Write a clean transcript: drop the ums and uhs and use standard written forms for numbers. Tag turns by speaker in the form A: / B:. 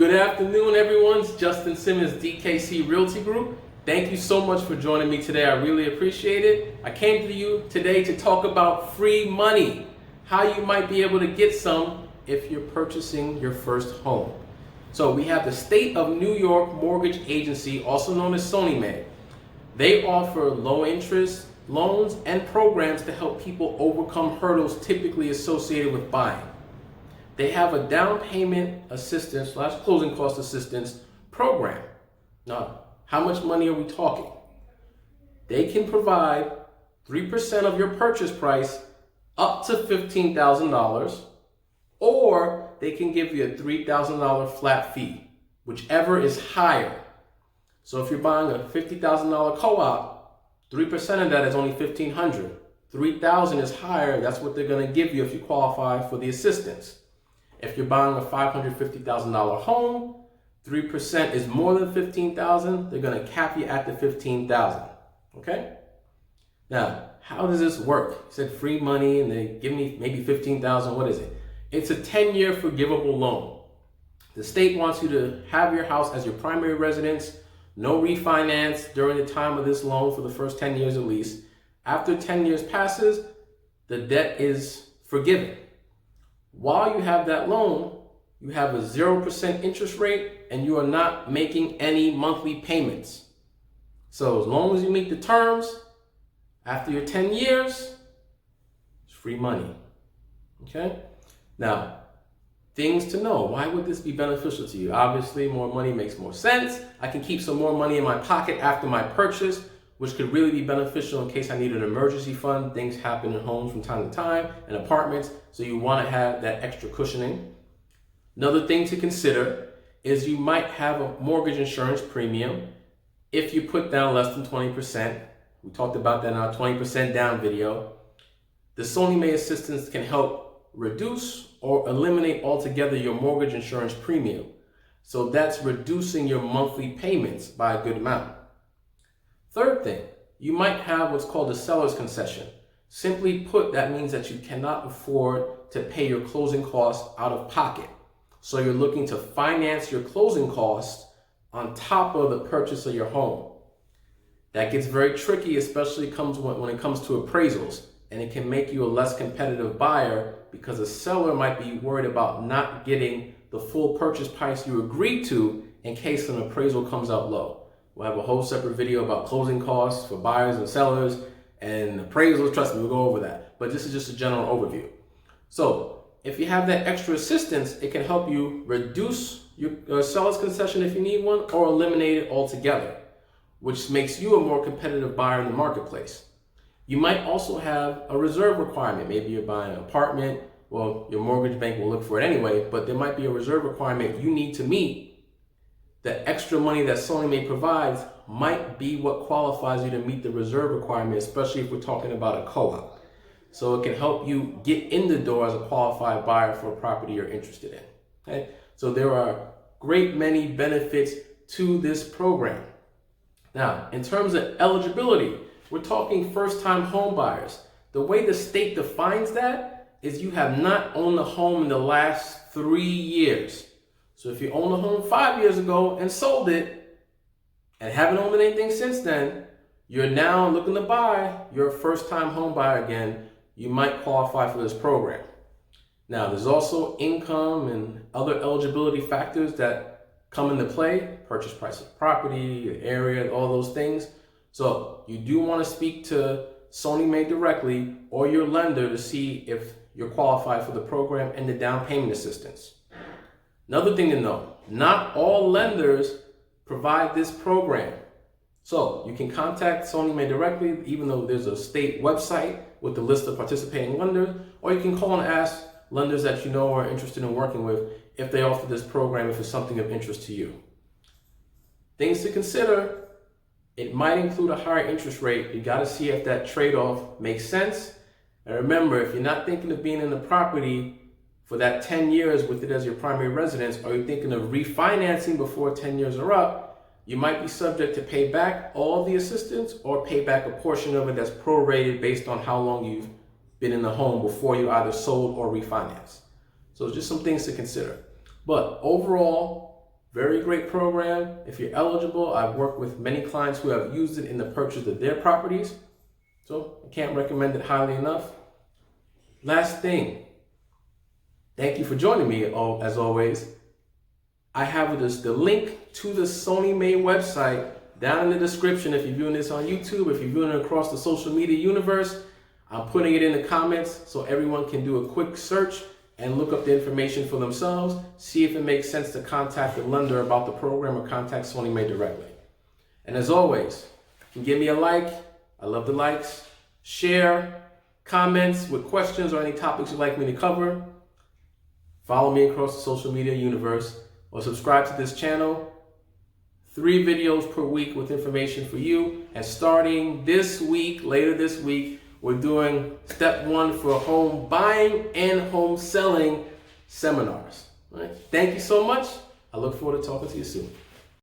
A: Good afternoon, everyone. It's Justin Simmons, DKC Realty Group. Thank you so much for joining me today. I really appreciate it. I came to you today to talk about free money, how you might be able to get some if you're purchasing your first home. So we have the State of New York Mortgage Agency, also known as SONYMA. They offer low interest loans and programs to help people overcome hurdles typically associated with buying. They have a down payment assistance / closing cost assistance program. Now, how much money are we talking? They can provide 3% of your purchase price up to $15,000, or they can give you a $3,000 flat fee, whichever is higher. So if you're buying a $50,000 co-op, 3% of that is only $1,500. $3,000 is higher. That's what they're going to give you if you qualify for the assistance. If you're buying a $550,000 home, 3% is more than $15,000. They're going to cap you at the $15,000. Okay? Now, how does this work? You said free money and they give me maybe $15,000. What is it? It's a 10-year forgivable loan. The state wants you to have your house as your primary residence, no refinance during the time of this loan for the first 10 years at least. After 10 years passes, the debt is forgiven. While you have that loan, you have a 0% interest rate and you are not making any monthly payments. So as long as you meet the terms, after your 10 years, it's free money. Okay? Now, things to know. Why would this be beneficial to you? Obviously, more money makes more sense. I can keep some more money in my pocket after my purchase, which could really be beneficial in case I need an emergency fund. Things happen in homes from time to time and apartments, so you want to have that extra cushioning. Another thing to consider is you might have a mortgage insurance premium if you put down less than 20%. We talked about that in our 20% down video. The SONYMA assistance can help reduce or eliminate altogether your mortgage insurance premium. So that's reducing your monthly payments by a good amount. Third thing, you might have what's called a seller's concession. Simply put, that means that you cannot afford to pay your closing costs out of pocket. So you're looking to finance your closing costs on top of the purchase of your home. That gets very tricky, especially when it comes to appraisals, and it can make you a less competitive buyer because a seller might be worried about not getting the full purchase price you agreed to in case an appraisal comes out low. We'll have a whole separate video about closing costs for buyers and sellers and appraisals. Trust me, we'll go over that. But this is just a general overview. So if you have that extra assistance, it can help you reduce your seller's concession if you need one, or eliminate it altogether, which makes you a more competitive buyer in the marketplace. You might also have a reserve requirement. Maybe you're buying an apartment. Well, your mortgage bank will look for it anyway, but there might be a reserve requirement you need to meet. The extra money that SONYMA provides might be what qualifies you to meet the reserve requirement, especially if we're talking about a co-op. So it can help you get in the door as a qualified buyer for a property you're interested in. Okay? So there are great many benefits to this program. Now, in terms of eligibility, we're talking first-time home buyers. The way the state defines that is you have not owned a home in the last 3 years. So if you owned a home 5 years ago and sold it and haven't owned anything since then, you're now looking to buy, you're a first-time home buyer again, you might qualify for this program. Now, there's also income and other eligibility factors that come into play, purchase price of property, area, all those things. So you do want to speak to SONYMA directly or your lender to see if you're qualified for the program and the down payment assistance. Another thing to know, not all lenders provide this program. So you can contact SONYMA directly, even though there's a state website with the list of participating lenders, or you can call and ask lenders that you know are interested in working with if they offer this program, if it's something of interest to you. Things to consider, it might include a higher interest rate. You gotta see if that trade-off makes sense. And remember, if you're not thinking of being in the property for that 10 years with it as your primary residence, or you're thinking of refinancing before 10 years are up, you might be subject to pay back all the assistance or pay back a portion of it that's prorated based on how long you've been in the home before you either sold or refinanced. So just some things to consider. But overall, Very great program. If you're eligible, I've worked with many clients who have used it in the purchase of their properties. So I can't recommend it highly enough. Last thing, thank you for joining me as always. I have the link to the SONYMA website down in the description. If you're viewing this on YouTube, if you're viewing it across the social media universe, I'm putting it in the comments so everyone can do a quick search and look up the information for themselves, see if it makes sense to contact the lender about the program or contact SONYMA directly. And as always, you can give me a like. I love the likes. Share, comments with questions or any topics you'd like me to cover. Follow me across the social media universe or subscribe to this channel. 3 videos per week with information for you. And starting this week, later this week, we're doing step 1 for home buying and home selling seminars. All right? Thank you so much. I look forward to talking to you soon.